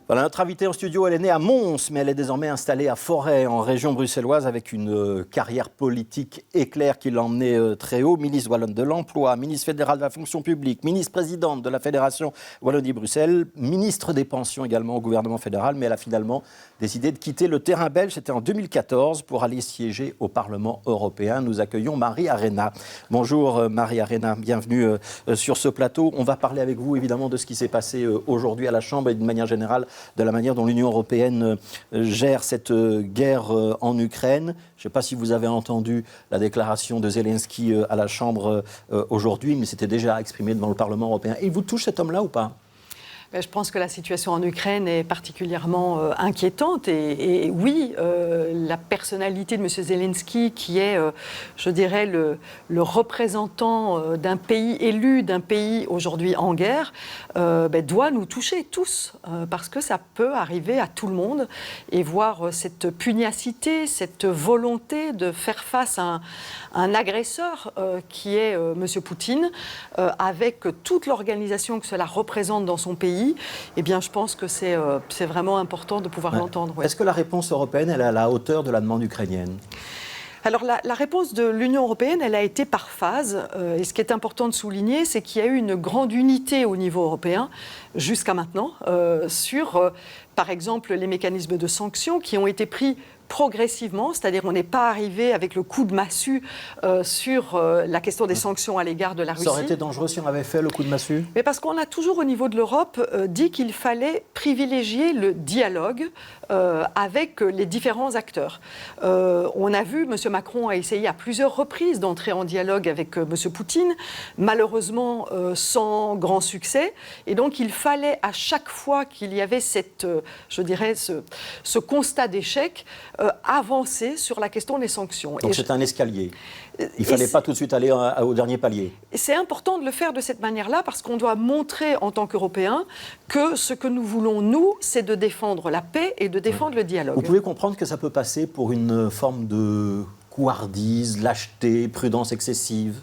Voilà, notre invitée en studio, elle est née à Mons, mais elle est désormais installée à Forêt, en région bruxelloise, avec une carrière politique éclair qui l'a emmenée très haut. Ministre wallonne de l'Emploi, ministre fédérale de la fonction publique, ministre-présidente de la Fédération Wallonie-Bruxelles, ministre des Pensions également au gouvernement fédéral, mais elle a finalement décidé de quitter le terrain belge, c'était en 2014, pour aller siéger au Parlement européen. Nous accueillons Marie Arena. Bonjour Marie Arena, bienvenue sur ce plateau. On va parler avec vous évidemment de ce qui s'est passé aujourd'hui à la Chambre et d'une manière générale de la manière dont l'Union européenne gère cette guerre en Ukraine. Je ne sais pas si vous avez entendu la déclaration de Zelensky à la Chambre aujourd'hui, mais c'était déjà exprimé devant le Parlement européen. Et il vous touche cet homme-là ou pas ? Je pense que la situation en Ukraine est particulièrement inquiétante et oui, la personnalité de M. Zelensky, qui est, je dirais, le représentant d'un pays élu, d'un pays aujourd'hui en guerre, doit nous toucher tous, parce que ça peut arriver à tout le monde, et voir cette pugnacité, cette volonté de faire face à un agresseur qui est M. Poutine, avec toute l'organisation que cela représente dans son pays. Eh bien, je pense que c'est vraiment important de pouvoir l'entendre. Ouais. Est-ce que la réponse européenne elle est à la hauteur de la demande ukrainienne ? Alors la réponse de l'Union européenne, elle a été par phase. Et ce qui est important de souligner, c'est qu'il y a eu une grande unité au niveau européen, jusqu'à maintenant, sur, par exemple, les mécanismes de sanctions qui ont été pris progressivement, c'est-à-dire on n'est pas arrivé avec le coup de massue sur la question des sanctions à l'égard de la Russie. Ça aurait été dangereux si on avait fait le coup de massue ? Mais parce qu'on a toujours au niveau de l'Europe dit qu'il fallait privilégier le dialogue avec les différents acteurs. On a vu, M. Macron a essayé à plusieurs reprises d'entrer en dialogue avec M. Poutine, malheureusement sans grand succès. Et donc il fallait à chaque fois qu'il y avait je dirais, ce constat d'échec, avancer sur la question des sanctions. Donc c'est un escalier. Il ne fallait pas tout de suite aller au dernier palier. C'est important de le faire de cette manière-là parce qu'on doit montrer en tant qu'Européens que ce que nous voulons, nous, c'est de défendre la paix et de défendre le dialogue. Vous pouvez comprendre que ça peut passer pour une forme de couardise, lâcheté, prudence excessive ?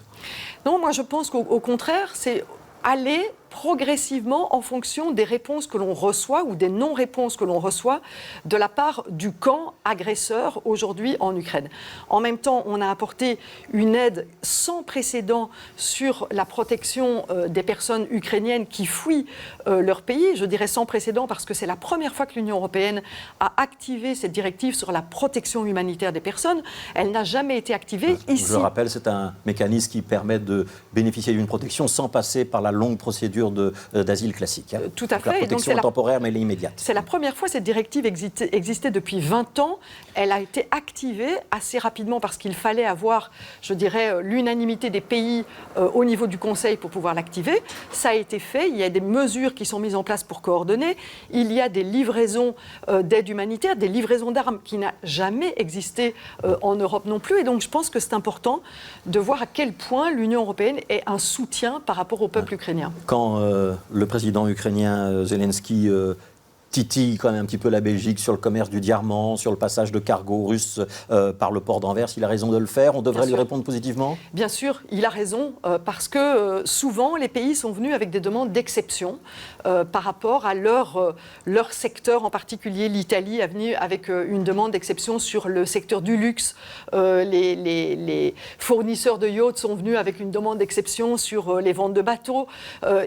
Non, moi je pense qu'au contraire, c'est aller progressivement en fonction des réponses que l'on reçoit ou des non-réponses que l'on reçoit de la part du camp agresseur aujourd'hui en Ukraine. En même temps, on a apporté une aide sans précédent sur la protection des personnes ukrainiennes qui fuient leur pays. Je dirais sans précédent parce que c'est la première fois que l'Union européenne a activé cette directive sur la protection humanitaire des personnes. Elle n'a jamais été activée ici. Je le rappelle, c'est un mécanisme qui permet de bénéficier d'une protection sans passer par la longue procédure d'asile classique. Tout à fait. La protection est temporaire, mais elle est immédiate. C'est la première fois que cette directive existait depuis 20 ans. Elle a été activée assez rapidement parce qu'il fallait avoir, je dirais, l'unanimité des pays au niveau du Conseil pour pouvoir l'activer. Ça a été fait. Il y a des mesures qui sont mises en place pour coordonner. Il y a des livraisons d'aide humanitaire, des livraisons d'armes qui n'ont jamais existé en Europe non plus. Et donc, je pense que c'est important de voir à quel point l'Union européenne est un soutien par rapport au peuple ukrainien. Quand le président ukrainien Zelensky titille quand même un petit peu la Belgique sur le commerce du diamant, sur le passage de cargos russes par le port d'Anvers, il a raison de le faire. On devrait lui répondre positivement ? Bien sûr, il a raison, parce que souvent les pays sont venus avec des demandes d'exception par rapport à leur secteur, en particulier l'Italie est venue avec une demande d'exception sur le secteur du luxe. Les fournisseurs de yachts sont venus avec une demande d'exception sur les ventes de bateaux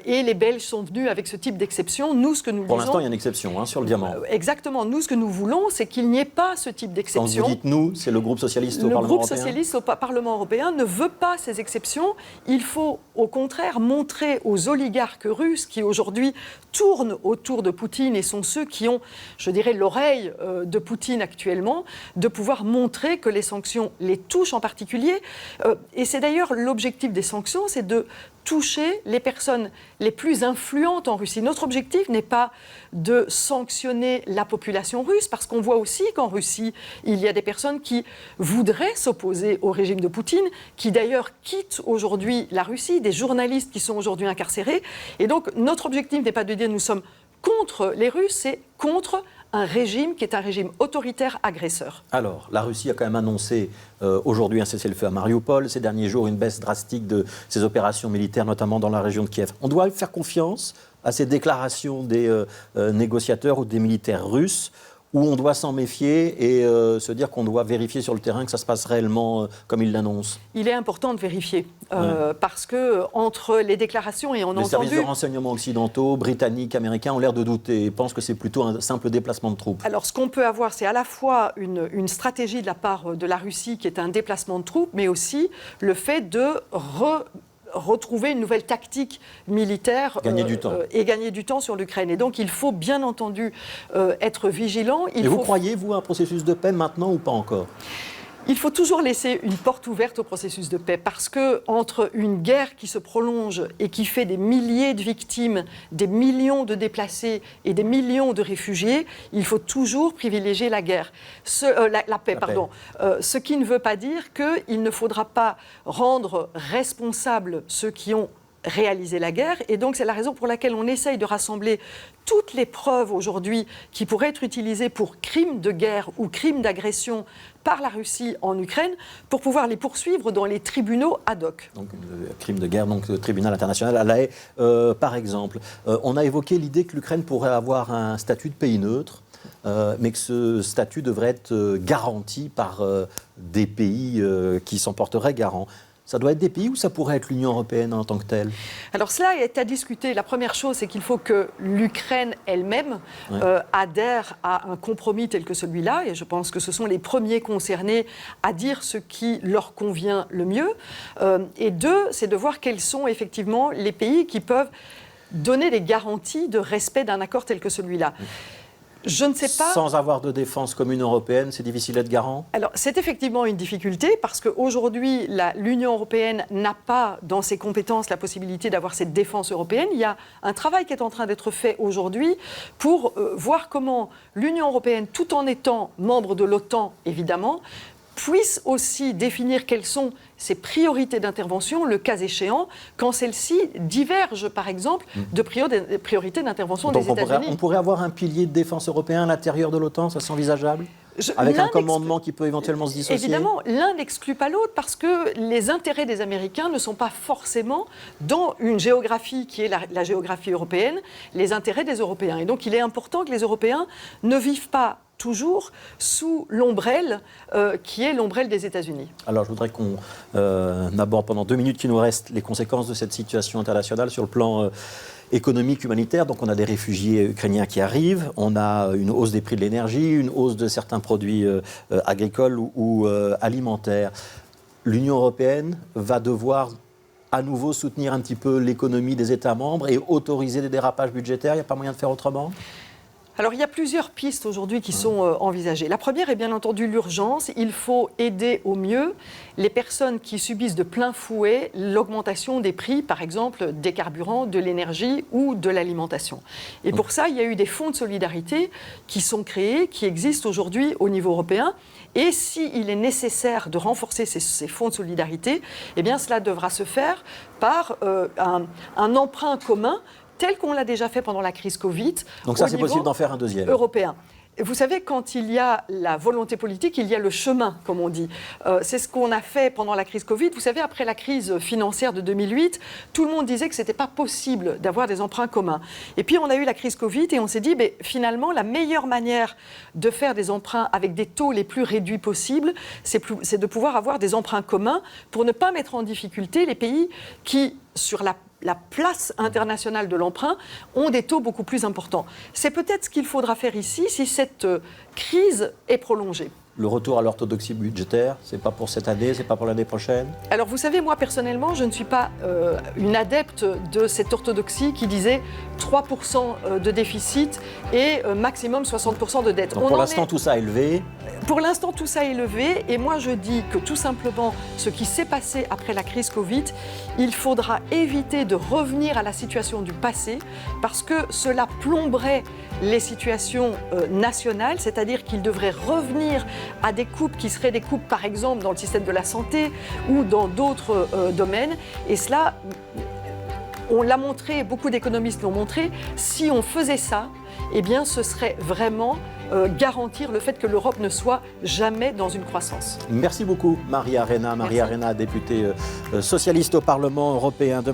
et les Belges sont venus avec ce type d'exception. Nous, ce que nous Pour l'instant, il y a une exception. Sur le diamant. Exactement. Nous, ce que nous voulons, c'est qu'il n'y ait pas ce type d'exception. Quand vous dites nous, c'est le groupe socialiste au Parlement européen ? Le groupe socialiste au Parlement européen ne veut pas ces exceptions. Il faut, au contraire, montrer aux oligarques russes qui, aujourd'hui, tournent autour de Poutine et sont ceux qui ont, je dirais, l'oreille de Poutine actuellement, de pouvoir montrer que les sanctions les touchent en particulier. Et c'est d'ailleurs l'objectif des sanctions, c'est de toucher les personnes les plus influentes en Russie. Notre objectif n'est pas de sanctionner la population russe, parce qu'on voit aussi qu'en Russie, il y a des personnes qui voudraient s'opposer au régime de Poutine, qui d'ailleurs quittent aujourd'hui la Russie, des journalistes qui sont aujourd'hui incarcérés. Et donc, notre objectif n'est pas de dire nous sommes contre les Russes, c'est contre un régime qui est un régime autoritaire agresseur. Alors, la Russie a quand même annoncé aujourd'hui un cessez-le-feu à Mariupol, ces derniers jours une baisse drastique de ses opérations militaires, notamment dans la région de Kiev. On doit faire confiance à ces déclarations des négociateurs ou des militaires russes, où on doit s'en méfier et se dire qu'on doit vérifier sur le terrain que ça se passe réellement comme ils l'annoncent. Il est important de vérifier, parce que entre les déclarations et on a entendu... Les services de renseignement occidentaux, britanniques, américains ont l'air de douter et pensent que c'est plutôt un simple déplacement de troupes. Alors ce qu'on peut avoir, c'est à la fois une stratégie de la part de la Russie qui est un déplacement de troupes, mais aussi le fait de retrouver une nouvelle tactique militaire et gagner du temps sur l'Ukraine. Et donc il faut bien entendu être vigilant. Vous croyez, vous, à un processus de paix maintenant ou pas encore ? Il faut toujours laisser une porte ouverte au processus de paix, parce que entre une guerre qui se prolonge et qui fait des milliers de victimes, des millions de déplacés et des millions de réfugiés, il faut toujours privilégier la paix. Ce qui ne veut pas dire qu'il ne faudra pas rendre responsables ceux qui ont réaliser la guerre. Et donc, c'est la raison pour laquelle on essaye de rassembler toutes les preuves aujourd'hui qui pourraient être utilisées pour crimes de guerre ou crimes d'agression par la Russie en Ukraine pour pouvoir les poursuivre dans les tribunaux ad hoc. Donc, crime de guerre, donc le tribunal international à La Haye, par exemple. On a évoqué l'idée que l'Ukraine pourrait avoir un statut de pays neutre. Mais que ce statut devrait être garanti par des pays qui s'en porteraient garant. Ça doit être des pays ou ça pourrait être l'Union européenne en tant que telle ? Alors cela est à discuter. La première chose, c'est qu'il faut que l'Ukraine elle-même adhère à un compromis tel que celui-là. Et je pense que ce sont les premiers concernés à dire ce qui leur convient le mieux. Et deux, c'est de voir quels sont effectivement les pays qui peuvent donner des garanties de respect d'un accord tel que celui-là. Je ne sais pas. Sans avoir de défense commune européenne, c'est difficile d'être garant ? Alors, c'est effectivement une difficulté parce qu'aujourd'hui, l'Union européenne n'a pas dans ses compétences la possibilité d'avoir cette défense européenne. Il y a un travail qui est en train d'être fait aujourd'hui pour voir comment l'Union européenne, tout en étant membre de l'OTAN, évidemment, puisse aussi définir quelles sont ses priorités d'intervention, le cas échéant, quand celles-ci divergent, par exemple, de priorités d'intervention des États-Unis. On pourrait avoir un pilier de défense européen à l'intérieur de l'OTAN, ça c'est envisageable ? Avec un commandement qui peut éventuellement se dissocier ? Évidemment, l'un n'exclut pas l'autre parce que les intérêts des Américains ne sont pas forcément dans une géographie qui est la géographie européenne, les intérêts des Européens. Et donc il est important que les Européens ne vivent pas toujours sous l'ombrelle qui est l'ombrelle des États-Unis. Alors je voudrais qu'on aborde pendant 2 minutes qui nous restent les conséquences de cette situation internationale sur le plan économique, humanitaire. Donc on a des réfugiés ukrainiens qui arrivent, on a une hausse des prix de l'énergie, une hausse de certains produits agricoles ou alimentaires. L'Union européenne va devoir à nouveau soutenir un petit peu l'économie des États membres et autoriser des dérapages budgétaires. Il n'y a pas moyen de faire autrement ? Alors, il y a plusieurs pistes aujourd'hui qui sont envisagées. La première est bien entendu l'urgence. Il faut aider au mieux les personnes qui subissent de plein fouet l'augmentation des prix, par exemple, des carburants, de l'énergie ou de l'alimentation. Et pour ça, il y a eu des fonds de solidarité qui sont créés, qui existent aujourd'hui au niveau européen. Et s'il est nécessaire de renforcer ces fonds de solidarité, eh bien, cela devra se faire par un emprunt commun tel qu'on l'a déjà fait pendant la crise Covid. Donc ça, c'est possible d'en faire un deuxième. Européen. Vous savez, quand il y a la volonté politique, il y a le chemin, comme on dit. C'est ce qu'on a fait pendant la crise Covid. Vous savez, après la crise financière de 2008, tout le monde disait que ce n'était pas possible d'avoir des emprunts communs. Et puis, on a eu la crise Covid et on s'est dit, finalement, la meilleure manière de faire des emprunts avec des taux les plus réduits possibles, c'est de pouvoir avoir des emprunts communs pour ne pas mettre en difficulté les pays qui, sur la place internationale de l'emprunt, ont des taux beaucoup plus importants. C'est peut-être ce qu'il faudra faire ici si cette crise est prolongée. Le retour à l'orthodoxie budgétaire, c'est pas pour cette année, c'est pas pour l'année prochaine ? Alors vous savez, moi personnellement, je ne suis pas une adepte de cette orthodoxie qui disait 3% de déficit et maximum 60% de dette. Donc pour l'instant, tout ça est élevé. Pour l'instant, tout ça est élevé. Et moi, je dis que tout simplement, ce qui s'est passé après la crise Covid, il faudra éviter de revenir à la situation du passé parce que cela plomberait les situations nationales, c'est-à-dire qu'il devrait revenir à des coupes qui seraient des coupes, par exemple, dans le système de la santé ou dans d'autres domaines. Et cela on l'a montré, beaucoup d'économistes l'ont montré, si on faisait ça, eh bien, ce serait vraiment garantir le fait que l'Europe ne soit jamais dans une croissance. Merci beaucoup, Maria Arena. Maria Arena, députée socialiste au Parlement européen.